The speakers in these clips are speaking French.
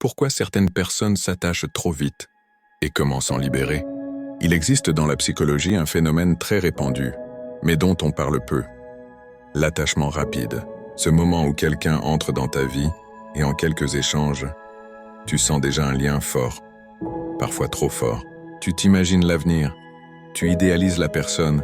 Pourquoi certaines personnes s'attachent trop vite? Et comment s'en libérer? Il existe dans la psychologie un phénomène très répandu, mais dont on parle peu. L'attachement rapide. Ce moment où quelqu'un entre dans ta vie et en quelques échanges, tu sens déjà un lien fort, parfois trop fort. Tu t'imagines l'avenir, tu idéalises la personne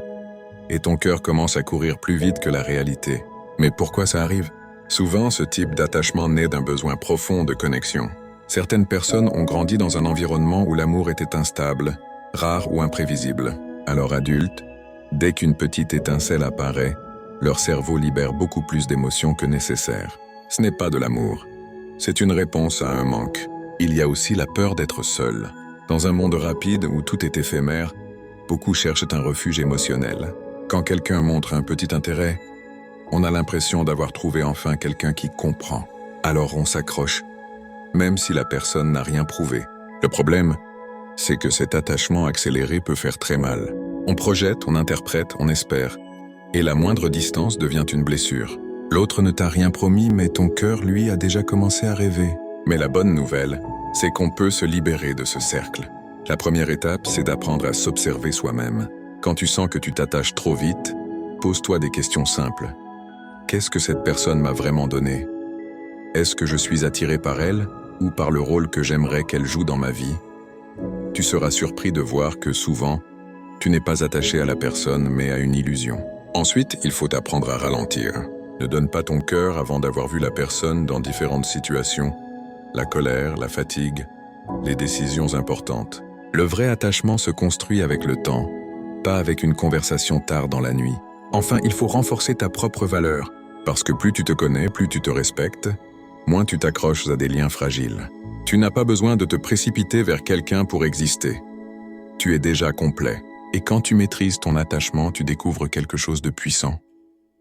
et ton cœur commence à courir plus vite que la réalité. Mais pourquoi ça arrive? Souvent, ce type d'attachement naît d'un besoin profond de connexion. Certaines personnes ont grandi dans un environnement où l'amour était instable, rare ou imprévisible. Alors adultes, dès qu'une petite étincelle apparaît, leur cerveau libère beaucoup plus d'émotions que nécessaire. Ce n'est pas de l'amour, c'est une réponse à un manque. Il y a aussi la peur d'être seul. Dans un monde rapide où tout est éphémère, beaucoup cherchent un refuge émotionnel. Quand quelqu'un montre un petit intérêt, on a l'impression d'avoir trouvé enfin quelqu'un qui comprend. Alors on s'accroche, même si la personne n'a rien prouvé. Le problème, c'est que cet attachement accéléré peut faire très mal. On projette, on interprète, on espère, et la moindre distance devient une blessure. L'autre ne t'a rien promis, mais ton cœur, lui, a déjà commencé à rêver. Mais la bonne nouvelle, c'est qu'on peut se libérer de ce cercle. La première étape, c'est d'apprendre à s'observer soi-même. Quand tu sens que tu t'attaches trop vite, pose-toi des questions simples. Qu'est-ce que cette personne m'a vraiment donné? Est-ce que je suis attiré par elle ou par le rôle que j'aimerais qu'elle joue dans ma vie? Tu seras surpris de voir que souvent, tu n'es pas attaché à la personne mais à une illusion. Ensuite, il faut apprendre à ralentir. Ne donne pas ton cœur avant d'avoir vu la personne dans différentes situations. La colère, la fatigue, les décisions importantes. Le vrai attachement se construit avec le temps, pas avec une conversation tard dans la nuit. Enfin, il faut renforcer ta propre valeur, parce que plus tu te connais, plus tu te respectes, moins tu t'accroches à des liens fragiles. Tu n'as pas besoin de te précipiter vers quelqu'un pour exister. Tu es déjà complet. Et quand tu maîtrises ton attachement, tu découvres quelque chose de puissant.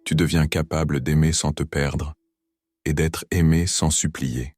Tu deviens capable d'aimer sans te perdre et d'être aimé sans supplier.